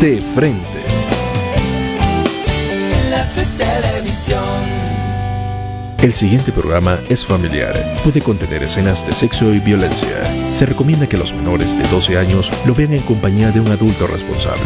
De frente. Enlace Televisión. El siguiente programa es familiar. Puede contener escenas de sexo y violencia. Se recomienda que los menores de 12 años lo vean en compañía de un adulto responsable.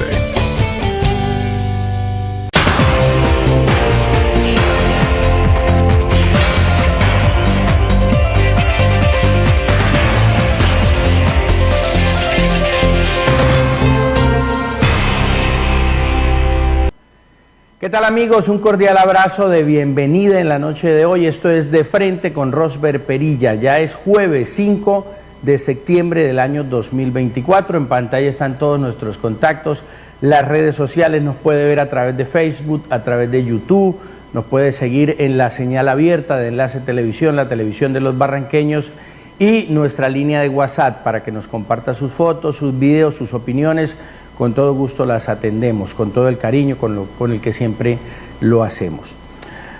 ¿Qué tal, amigos? Un cordial abrazo de bienvenida en la noche de hoy. Esto es De Frente con Rosber Perilla. Ya es jueves 5 de septiembre del año 2024. En pantalla están todos nuestros contactos, las redes sociales. Nos puede ver a través de Facebook, a través de YouTube. Nos puede seguir en la señal abierta de Enlace Televisión, la televisión de los barranqueños, y nuestra línea de WhatsApp para que nos comparta sus fotos, sus videos, sus opiniones. Con todo gusto las atendemos, con todo el cariño con el que siempre lo hacemos.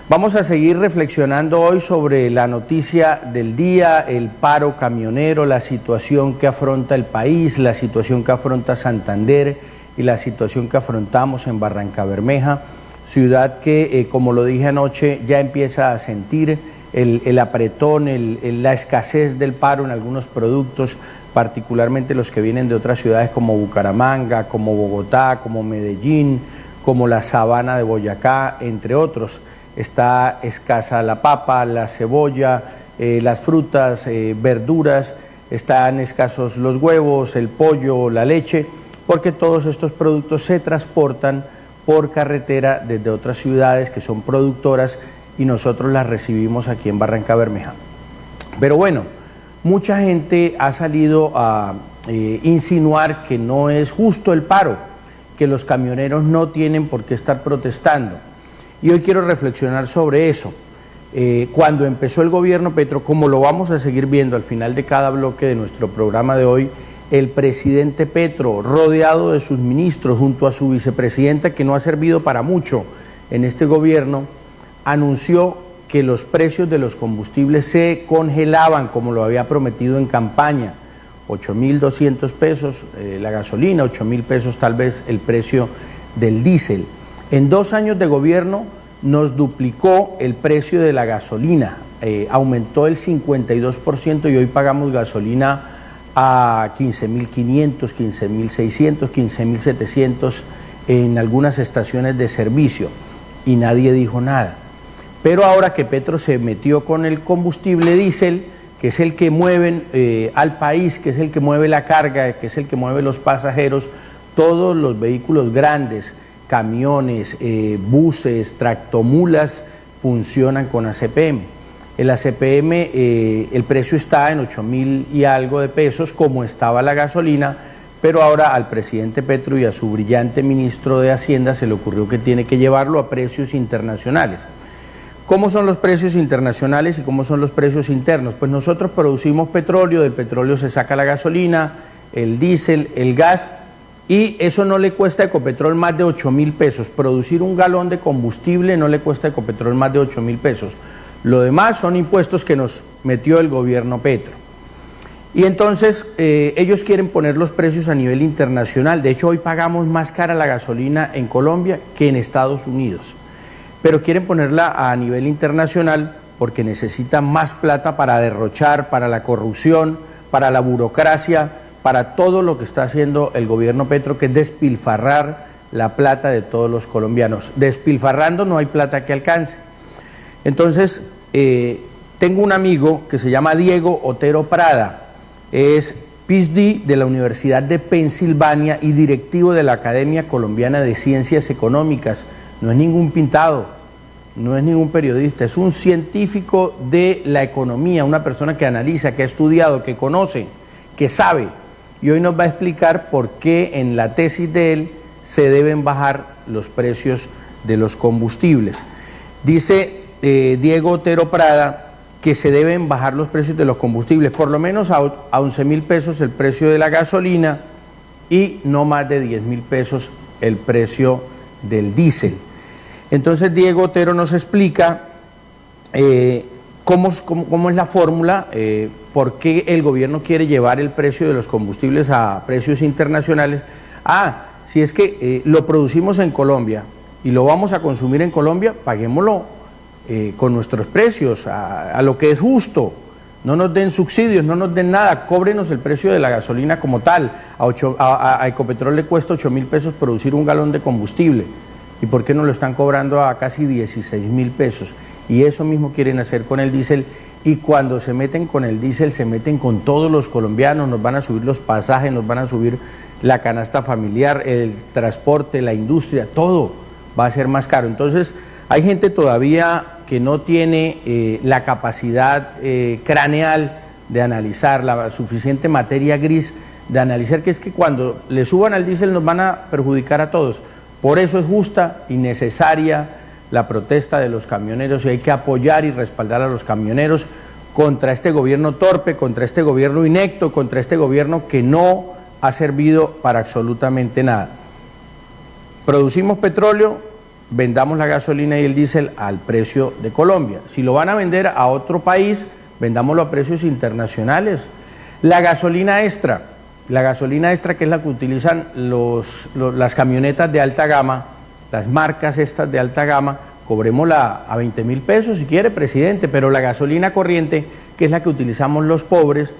Vamos a seguir reflexionando hoy sobre la noticia del día, el paro camionero, la situación que afronta el país, la situación que afronta Santander y la situación que afrontamos en Barrancabermeja, ciudad que, como lo dije anoche, ya empieza a sentir el apretón, la escasez del paro en algunos productos, particularmente los que vienen de otras ciudades como Bucaramanga, como Bogotá, como Medellín, como la Sabana de Boyacá, entre otros. Está escasa la papa, la cebolla, las frutas, verduras, están escasos los huevos, el pollo, la leche, porque todos estos productos se transportan por carretera desde otras ciudades que son productoras y nosotros las recibimos aquí en Barrancabermeja. Pero bueno, mucha gente ha salido a insinuar que no es justo el paro, que los camioneros no tienen por qué estar protestando. Y hoy quiero reflexionar sobre eso. Cuando empezó el gobierno Petro, como lo vamos a seguir viendo al final de cada bloque de nuestro programa de hoy, el presidente Petro, rodeado de sus ministros, junto a su vicepresidenta, que no ha servido para mucho en este gobierno, anunció que los precios de los combustibles se congelaban como lo había prometido en campaña. 8.200 pesos la gasolina, 8.000 pesos tal vez el precio del diésel. En 2 años de gobierno nos duplicó el precio de la gasolina, aumentó el 52% y hoy pagamos gasolina a 15.500, 15.600, 15.700 en algunas estaciones de servicio y nadie dijo nada. Pero ahora que Petro se metió con el combustible diésel, que es el que mueve al país, que es el que mueve la carga, que es el que mueve los pasajeros, todos los vehículos grandes, camiones, buses, tractomulas, funcionan con ACPM. El ACPM, el precio está en 8.000 y algo de pesos, como estaba la gasolina, pero ahora al presidente Petro y a su brillante ministro de Hacienda se le ocurrió que tiene que llevarlo a precios internacionales. ¿Cómo son los precios internacionales y cómo son los precios internos? Pues nosotros producimos petróleo, del petróleo se saca la gasolina, el diésel, el gas, y eso no le cuesta a Ecopetrol más de 8.000 pesos. Producir un galón de combustible no le cuesta a Ecopetrol más de 8.000 pesos. Lo demás son impuestos que nos metió el gobierno Petro. Y entonces ellos quieren poner los precios a nivel internacional. De hecho, hoy pagamos más cara la gasolina en Colombia que en Estados Unidos. Pero quieren ponerla a nivel internacional porque necesitan más plata para derrochar, para la corrupción, para la burocracia, para todo lo que está haciendo el gobierno Petro, que es despilfarrar la plata de todos los colombianos. Despilfarrando no hay plata que alcance. Entonces, tengo un amigo que se llama Diego Otero Prada, es PhD de la Universidad de Pensilvania y directivo de la Academia Colombiana de Ciencias Económicas. No es ningún pintado, no es ningún periodista, es un científico de la economía, una persona que analiza, que ha estudiado, que conoce, que sabe. Y hoy nos va a explicar por qué en la tesis de él se deben bajar los precios de los combustibles. Dice Diego Otero Prada que se deben bajar los precios de los combustibles, por lo menos a 11.000 pesos el precio de la gasolina y no más de 10.000 pesos el precio del diésel. Entonces Diego Otero nos explica cómo es la fórmula, por qué el gobierno quiere llevar el precio de los combustibles a precios internacionales. Si es que lo producimos en Colombia y lo vamos a consumir en Colombia, paguémoslo con nuestros precios, a lo que es justo. No nos den subsidios, no nos den nada, cóbrenos el precio de la gasolina como tal. A Ecopetrol le cuesta 8.000 pesos producir un galón de combustible. ¿Y por qué no lo están cobrando a casi 16.000 pesos? Y eso mismo quieren hacer con el diésel. Y cuando se meten con el diésel, se meten con todos los colombianos, nos van a subir los pasajes, nos van a subir la canasta familiar, el transporte, la industria, todo va a ser más caro. Entonces, hay gente todavía que no tiene la capacidad craneal de analizar, la suficiente materia gris de analizar, que es que cuando le suban al diésel nos van a perjudicar a todos. Por eso es justa y necesaria la protesta de los camioneros y hay que apoyar y respaldar a los camioneros contra este gobierno torpe, contra este gobierno inepto, contra este gobierno que no ha servido para absolutamente nada. Producimos petróleo, vendamos la gasolina y el diésel al precio de Colombia. Si lo van a vender a otro país, vendámoslo a precios internacionales. La gasolina extra que es la que utilizan las camionetas de alta gama, las marcas estas de alta gama, cobrémosla a 20.000 pesos si quiere, presidente, pero la gasolina corriente, que es la que utilizamos los pobres,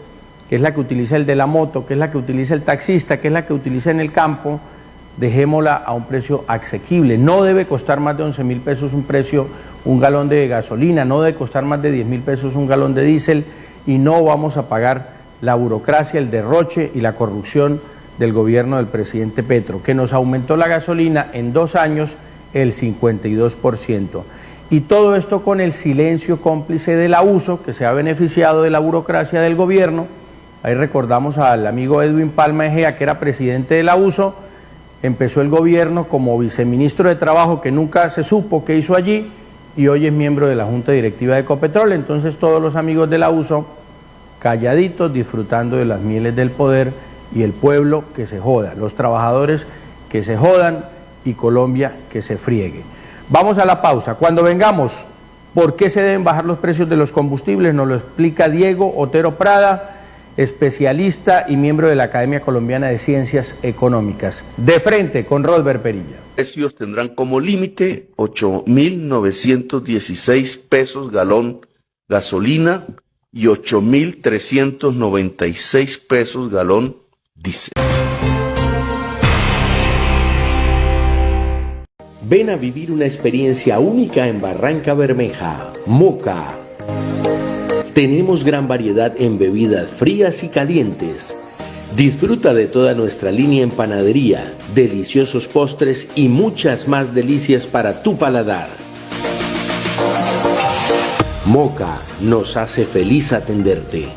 que es la que utiliza el de la moto, que es la que utiliza el taxista, que es la que utiliza en el campo, dejémosla a un precio asequible. No debe costar más de 11.000 pesos un galón de gasolina, no debe costar más de 10.000 pesos un galón de diésel y no vamos a pagar la burocracia, el derroche y la corrupción del gobierno del presidente Petro, que nos aumentó la gasolina en 2 años el 52%. Y todo esto con el silencio cómplice del abuso, que se ha beneficiado de la burocracia del gobierno. Ahí recordamos al amigo Edwin Palma Egea, que era presidente del abuso, empezó el gobierno como viceministro de Trabajo, que nunca se supo qué hizo allí, y hoy es miembro de la Junta Directiva de Ecopetrol. Entonces todos los amigos del abuso, calladitos, disfrutando de las mieles del poder, y el pueblo que se joda, los trabajadores que se jodan y Colombia que se friegue. Vamos a la pausa. Cuando vengamos, ¿por qué se deben bajar los precios de los combustibles? Nos lo explica Diego Otero Prada, especialista y miembro de la Academia Colombiana de Ciencias Económicas. De frente con Rosber Perilla. Precios tendrán como límite 8.916 pesos galón gasolina y 8.396 pesos galón diésel. Ven a vivir una experiencia única en Barranca Bermeja, Moca. Tenemos gran variedad en bebidas frías y calientes. Disfruta de toda nuestra línea en panadería, deliciosos postres y muchas más delicias para tu paladar. Moca nos hace feliz atenderte.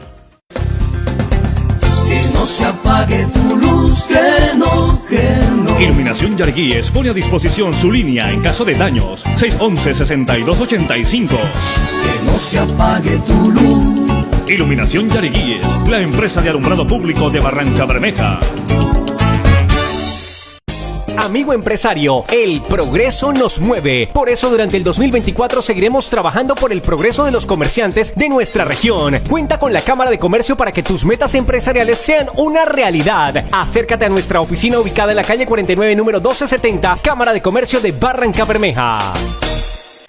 Que no se apague tu luz, que no. Iluminación Yarguíes pone a disposición su línea en caso de daños. 611-6285. Que no se apague tu luz. Iluminación Yarguíes, la empresa de alumbrado público de Barranca Bermeja. Amigo empresario, el progreso nos mueve. Por eso durante el 2024 seguiremos trabajando por el progreso de los comerciantes de nuestra región. Cuenta con la Cámara de Comercio para que tus metas empresariales sean una realidad. Acércate a nuestra oficina ubicada en la calle 49, número 1270, Cámara de Comercio de Barranca Bermeja.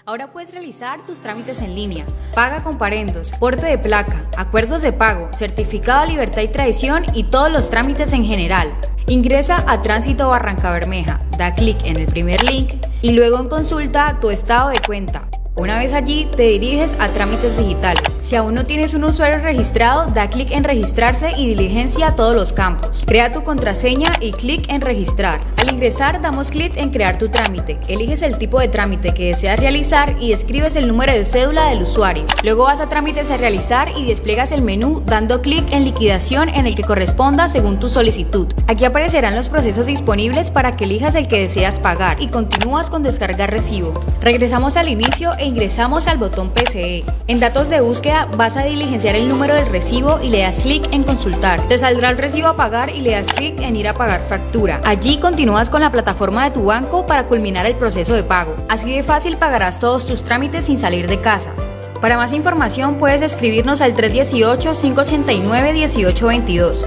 Ahora puedes realizar tus trámites en línea. Paga comparendos, porte de placa, acuerdos de pago, certificado de libertad y tradición y todos los trámites en general. Ingresa a Tránsito Barranca Bermeja, da clic en el primer link y luego en Consulta tu estado de cuenta. Una vez allí, te diriges a Trámites Digitales. Si aún no tienes un usuario registrado, da clic en Registrarse y diligencia todos los campos. Crea tu contraseña y clic en Registrar. Al ingresar, damos clic en Crear tu trámite. Eliges el tipo de trámite que deseas realizar y escribes el número de cédula del usuario. Luego vas a Trámites a realizar y despliegas el menú dando clic en Liquidación en el que corresponda según tu solicitud. Aquí aparecerán los procesos disponibles para que elijas el que deseas pagar y continúas con Descargar recibo. Regresamos al inicio e ingresamos al botón PCE. En datos de búsqueda vas a diligenciar el número del recibo y le das clic en Consultar. Te saldrá el recibo a pagar y le das clic en Ir a pagar factura. Allí continúas con la plataforma de tu banco para culminar el proceso de pago. Así de fácil pagarás todos tus trámites sin salir de casa. Para más información puedes escribirnos al 318-589-1822.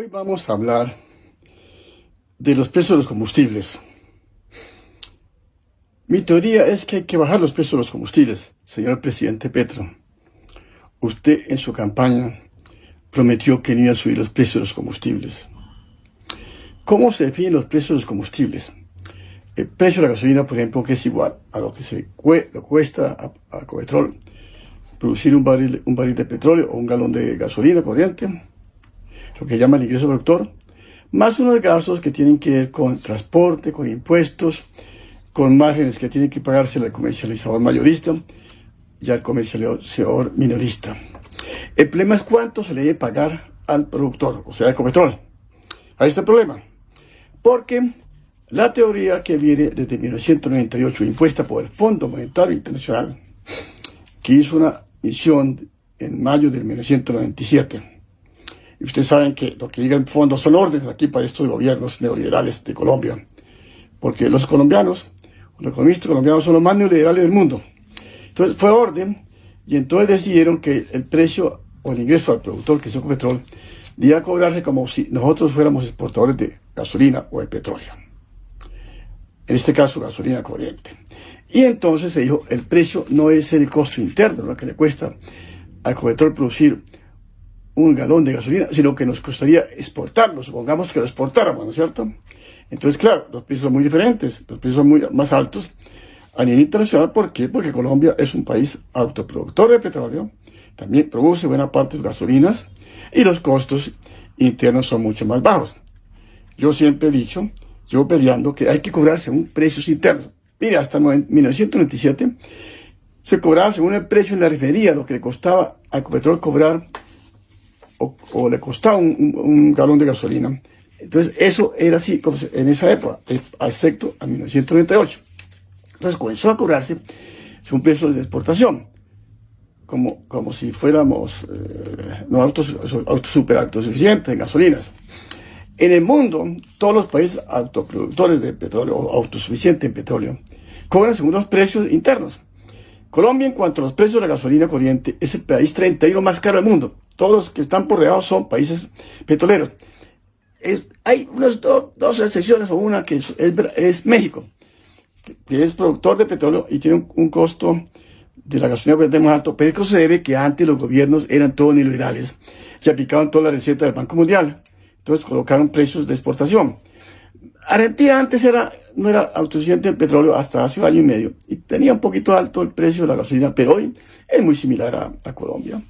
Hoy vamos a hablar de los precios de los combustibles. Mi teoría es que hay que bajar los precios de los combustibles, señor presidente Petro. Usted en su campaña prometió que no iba a subir los precios de los combustibles. ¿Cómo se definen los precios de los combustibles? El precio de la gasolina, por ejemplo, que es igual a lo que lo cuesta a Ecopetrol producir un barril de petróleo o un galón de gasolina corriente, lo que llama el ingreso productor, más unos gastos que tienen que ver con transporte, con impuestos, con márgenes que tienen que pagarse al comercializador mayorista y al comercializador minorista. El problema es cuánto se le debe pagar al productor, o sea, a Ecopetrol. Ahí está el problema. Porque la teoría que viene desde 1998, impuesta por el Fondo Monetario Internacional, que hizo una misión en mayo de 1997. Y ustedes saben que lo que diga el fondo son órdenes aquí para estos gobiernos neoliberales de Colombia. Porque los colombianos, los economistas colombianos son los más neoliberales del mundo. Entonces fue orden y entonces decidieron que el precio o el ingreso al productor, que es Ecopetrol, debía cobrarse como si nosotros fuéramos exportadores de gasolina o de petróleo. En este caso, gasolina corriente. Y entonces se dijo, el precio no es el costo interno, lo que le cuesta a Ecopetrol producir un galón de gasolina, sino que nos costaría exportarlo, supongamos que lo exportáramos, ¿no es cierto? Entonces, claro, los precios son muy diferentes, los precios son más altos a nivel internacional. ¿Por qué? Porque Colombia es un país autoproductor de petróleo, también produce buena parte de gasolinas, y los costos internos son mucho más bajos. Yo siempre he dicho, llevo peleando que hay que cobrar según precios internos. Mira, hasta 1997 se cobraba según el precio en la refinería, lo que le costaba a Ecopetrol cobrar o le costaba un galón de gasolina. Entonces eso era así como en esa época, excepto a 1998. Entonces comenzó a cobrarse según precios de exportación, como si fuéramos super autosuficientes en gasolinas. En el mundo, todos los países autoproductores de petróleo o autosuficientes en petróleo cobran según los precios internos. Colombia, en cuanto a los precios de la gasolina corriente, es el país 31 más caro del mundo. Todos los que están por debajo son países petroleros. Hay unas dos excepciones, o una que es México, que es productor de petróleo y tiene un costo de la gasolina corriente más alto, pero eso se debe que antes los gobiernos eran todos neoliberales y aplicaban toda la receta del Banco Mundial. Entonces colocaron precios de exportación. Argentina antes no era autosuficiente en petróleo hasta hace un año y medio y tenía un poquito alto el precio de la gasolina, pero hoy es muy similar a Colombia.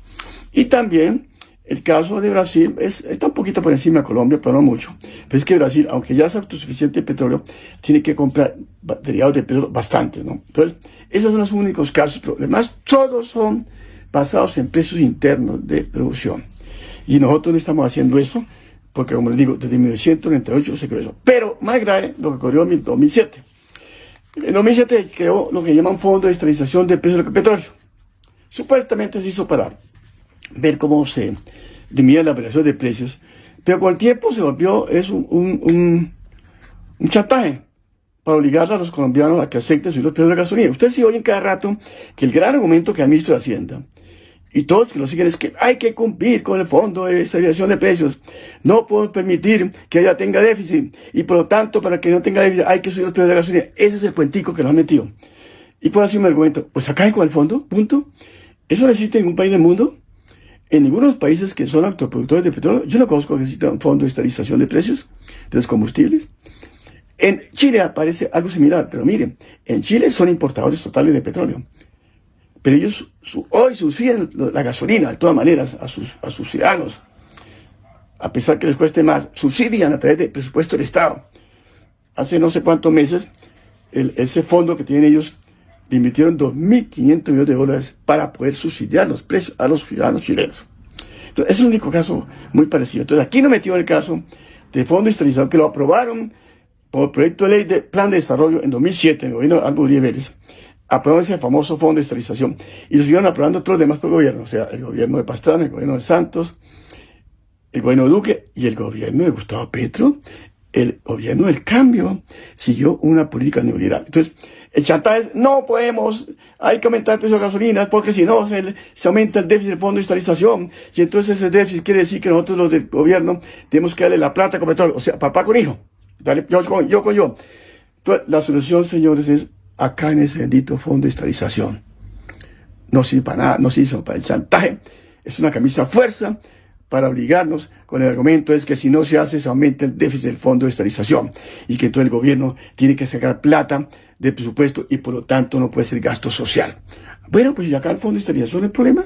Y también el caso de Brasil está un poquito por encima de Colombia, pero no mucho. Pero es que Brasil, aunque ya es autosuficiente en petróleo, tiene que comprar derivados de petróleo bastante, ¿no? Entonces, esos son los únicos casos. Pero además, todos son basados en precios internos de producción. Y nosotros no estamos haciendo eso, porque como les digo, desde 1998 se creó eso. Pero más grave lo que ocurrió en 2007. En 2007 creó lo que llaman Fondo de Estabilización del Precio del Petróleo. Supuestamente se hizo para ver cómo se disminuye la variación de precios, pero con el tiempo se volvió un chantaje para obligar a los colombianos a que acepten subir los precios de la gasolina. Ustedes sí oyen cada rato que el gran argumento que ha el ministro de Hacienda y todos que lo siguen es que hay que cumplir con el Fondo de Estabilización de Precios. No podemos permitir que ella tenga déficit y por lo tanto para que no tenga déficit hay que subir los precios de la gasolina. Ese es el cuentico que lo han metido. Y puede hacer un argumento, pues acaben con el fondo, punto. Eso no existe en ningún país del mundo. En ninguno de los países que son autoproductores de petróleo, yo no conozco que exista un fondo de estabilización de precios de los combustibles. En Chile aparece algo similar, pero miren, en Chile son importadores totales de petróleo. Pero ellos hoy subsidian la gasolina de todas maneras a sus ciudadanos. A pesar que les cueste más, subsidian a través del presupuesto del Estado. Hace no sé cuántos meses, ese fondo que tienen ellos, le invirtieron $2.500 millones para poder subsidiar los precios a los ciudadanos chilenos. Entonces, es el único caso muy parecido. Entonces, aquí no metió el caso de Fondo de Estabilización, que lo aprobaron por proyecto de ley de Plan de Desarrollo en 2007, en el gobierno de Álvaro Uribe Vélez. Aprobaron ese famoso Fondo de Estabilización y lo siguieron aprobando todos los demás por gobierno, o sea, el gobierno de Pastrana, el gobierno de Santos, el gobierno de Duque y el gobierno de Gustavo Petro. El gobierno del cambio siguió una política neoliberal. Entonces, El chantaje es, no podemos, hay que aumentar el precio de la gasolina, porque si no se aumenta el déficit del fondo de estabilización, y entonces ese déficit quiere decir que nosotros los del gobierno tenemos que darle la plata con petróleo, o sea, papá con hijo, dale, yo con yo. Entonces, la solución, señores, es acá en ese bendito fondo de estabilización. No sirve para nada, no sirve para el chantaje, es una camisa fuerza para obligarnos con el argumento es que si no se hace, se aumenta el déficit del fondo de estabilización y que entonces el gobierno tiene que sacar plata del presupuesto y por lo tanto no puede ser gasto social. Bueno, pues si acá el fondo de estabilización no es el problema,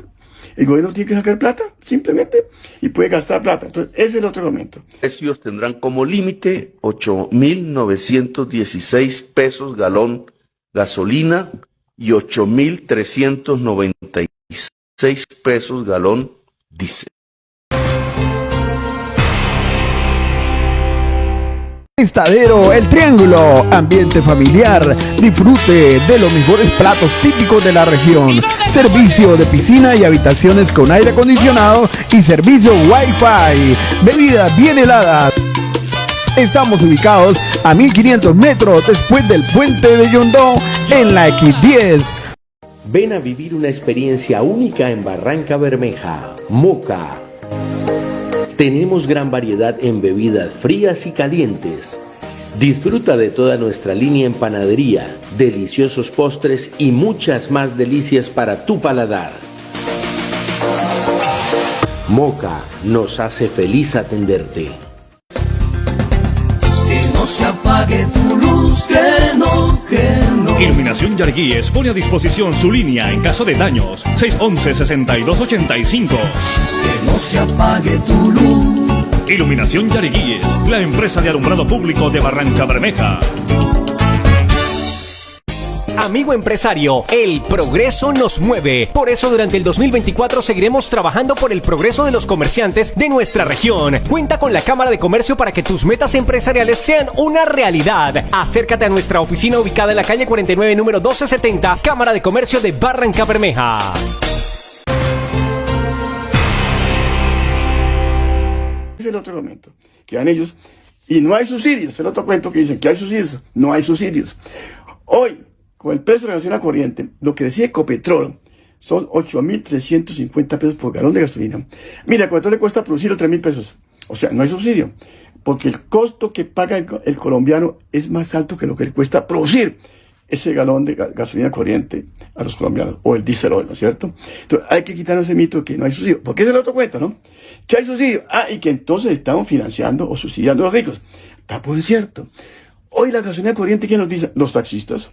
el gobierno tiene que sacar plata simplemente y puede gastar plata. Entonces ese es el otro argumento. Precios tendrán como límite 8.916 pesos galón gasolina y 8.396 pesos galón diésel. Estadero El Triángulo, ambiente familiar, disfrute de los mejores platos típicos de la región, servicio de piscina y habitaciones con aire acondicionado y servicio Wi-Fi, bebidas bien heladas. Estamos ubicados a 1500 metros después del puente de Yondó en la X10. Ven a vivir una experiencia única en Barranca Bermeja, Moca. Tenemos gran variedad en bebidas frías y calientes. Disfruta de toda nuestra línea en panadería, deliciosos postres y muchas más delicias para tu paladar. Moca nos hace feliz atenderte. Que no se apague tu luz, que no. Iluminación Yarguíes pone a disposición su línea en caso de daños. 611-6285. Que no se apague tu luz. Iluminación Yarguíes, la empresa de alumbrado público de Barranca Bermeja. Amigo empresario, el progreso nos mueve. Por eso durante el 2024 seguiremos trabajando por el progreso de los comerciantes de nuestra región. Cuenta con la Cámara de Comercio para que tus metas empresariales sean una realidad. Acércate a nuestra oficina ubicada en la calle 49, número 1270, Cámara de Comercio de Barranca Bermeja. Es el otro momento, que dan ellos, y no hay subsidios, el otro cuento que dicen que hay subsidios, no hay subsidios. Hoy, con el precio de la gasolina corriente, lo que decía Ecopetrol son 8.350 pesos por galón de gasolina. Mira, a Ecopetrol le cuesta producirlo 3.000 pesos. O sea, no hay subsidio, porque el costo que paga el colombiano es más alto que lo que le cuesta producir ese galón de gasolina corriente a los colombianos, o el diésel hoy, ¿no es cierto? Entonces hay que quitarnos ese mito que no hay subsidio, porque es el otro cuento, ¿no? Que hay subsidio, y que entonces estamos financiando o subsidiando a los ricos. Tampoco es cierto. Hoy la gasolina corriente, ¿quién nos dice? Los taxistas.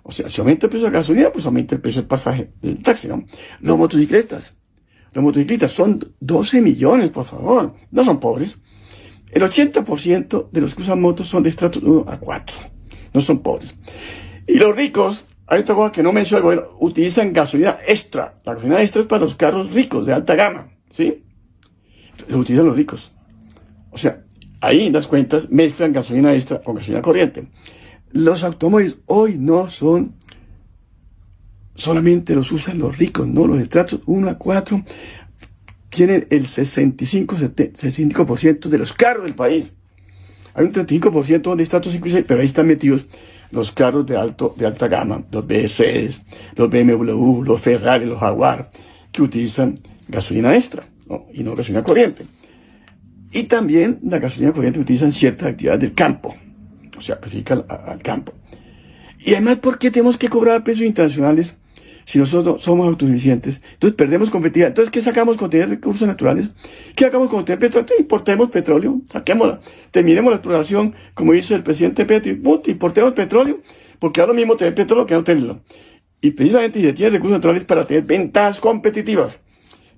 O sea, si aumenta el precio de la gasolina, pues aumenta el precio del pasaje del taxi, ¿no? Los motociclistas son 12 millones, por favor, no son pobres. El 80% de los que usan motos son de estratos 1 a 4, no son pobres. Y los ricos, hay otra cosa que no menciona el gobierno, utilizan gasolina extra. La gasolina extra es para los carros ricos, de alta gama, ¿sí? Lo utilizan los ricos. O sea, ahí en las cuentas mezclan gasolina extra con gasolina corriente. Los automóviles hoy no son, solamente los usan los ricos, no los estratos 1 a 4, tienen el 65% de los carros del país. Hay un 35% donde estratos 5 y 6, pero ahí están metidos los carros de alta gama, los BSs, los BMW, los Ferrari, los Jaguar, que utilizan gasolina extra, ¿no? Y no gasolina corriente. Y también la gasolina corriente utiliza en ciertas actividades del campo, o sea, especifica al campo. Y además, ¿por qué tenemos que cobrar precios internacionales si nosotros somos autosuficientes? Entonces perdemos competitividad. Entonces, ¿qué sacamos con tener recursos naturales? ¿Qué sacamos con tener petróleo? Importemos petróleo, saquémosla, terminemos la exploración, como dice el presidente Petro, importemos petróleo, porque ahora mismo tener petróleo que no tenerlo. Y precisamente se tiene recursos naturales para tener ventajas competitivas,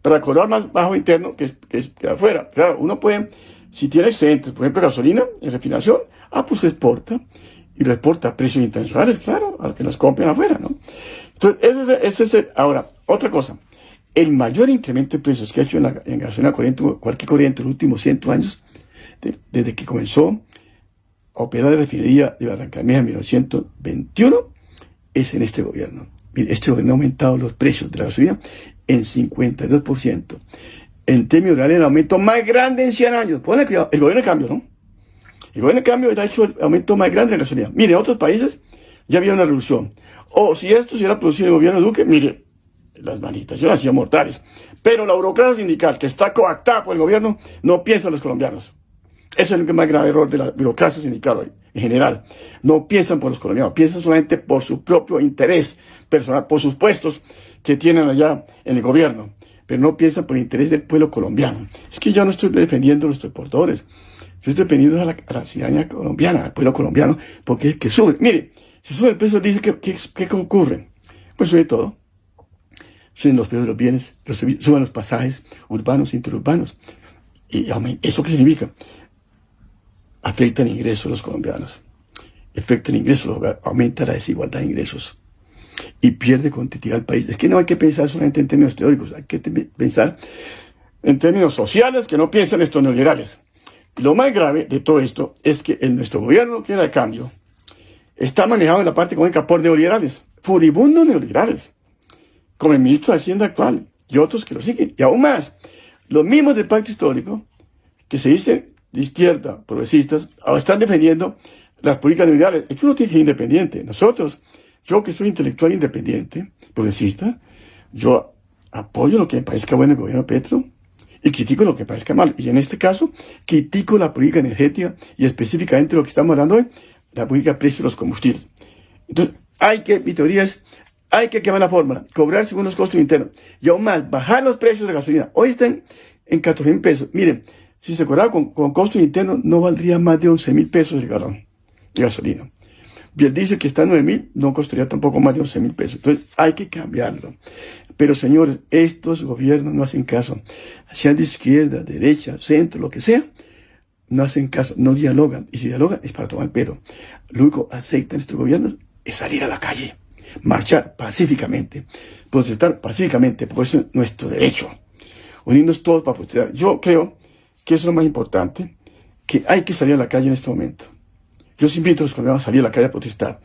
para cobrar más bajo interno que afuera. Claro, uno puede, si tiene excedentes, por ejemplo, gasolina en refinación, pues exporta, y lo exporta a precios internacionales, claro, a los que nos compran afuera, ¿no? Entonces, ese es ahora, otra cosa, el mayor incremento de precios que ha hecho en gasolina corriente, cualquier corriente, en los últimos 100 años, desde que comenzó a operar la refinería de Barranca Bermeja en 1921, es en este gobierno. Mire, este gobierno ha aumentado los precios de la gasolina en 52%. En términos reales, el aumento más grande en 100 años. Ponle cuidado, el gobierno de cambio, ¿no? El gobierno de cambio ha hecho el aumento más grande de la gasolina. Mire, en otros países ya había una revolución. O si esto se hubiera producido en el gobierno de Duque, mire, las manitas, yo las hacía mortales. Pero la burocracia sindical que está coactada por el gobierno no piensa en los colombianos. Eso es el más grave error de la burocracia sindical hoy, en general. No piensan por los colombianos, piensan solamente por su propio interés personal, por sus puestos que tienen allá en el gobierno, pero no piensan por el interés del pueblo colombiano. Es que yo no estoy defendiendo a los transportadores, yo estoy defendiendo a la ciudadanía colombiana, al pueblo colombiano, porque es que sube. Mire, si sube el precio, dice ¿qué ocurre? Pues sube todo. Suben los precios de los bienes, suben los pasajes urbanos, interurbanos. ¿Y eso qué significa? Afecta el ingreso de los colombianos. Afecta el ingreso, aumenta la desigualdad de ingresos. Y pierde competitividad al país. Es que no hay que pensar solamente en términos teóricos, hay que pensar en términos sociales que no piensan estos neoliberales. Lo más grave de todo esto es que nuestro gobierno, que era de cambio, está manejado en la parte económica por neoliberales, furibundos neoliberales, como el ministro de Hacienda actual y otros que lo siguen. Y aún más, los mismos del pacto histórico, que se dicen de izquierda, progresistas, ahora están defendiendo las políticas neoliberales. Es que uno tiene que ser independiente. Nosotros, yo que soy intelectual independiente, progresista, yo apoyo lo que me parezca bueno el gobierno de Petro y critico lo que me parezca mal. Y en este caso, critico la política energética y específicamente lo que estamos hablando hoy, la política de precios de los combustibles. Entonces, mi teoría es, hay que quemar la fórmula, cobrar según los costos internos y aún más, bajar los precios de la gasolina. Hoy están en 14.000 pesos. Miren, si se cobraba con costos internos, no valdría más de 11.000 pesos el galón de gasolina. Y él dice que está en 9.000, no costaría tampoco más de 11.000 pesos. Entonces, hay que cambiarlo. Pero, señores, estos gobiernos no hacen caso. Sean de izquierda, derecha, centro, lo que sea, no hacen caso, no dialogan. Y si dialogan, es para tomar el pelo. Lo único que aceptan estos gobiernos es salir a la calle, marchar pacíficamente, protestar pacíficamente, porque eso es nuestro derecho. Unirnos todos para protestar. Yo creo que eso es lo más importante, que hay que salir a la calle en este momento. Yo os invito a los colombianos a salir a la calle a protestar.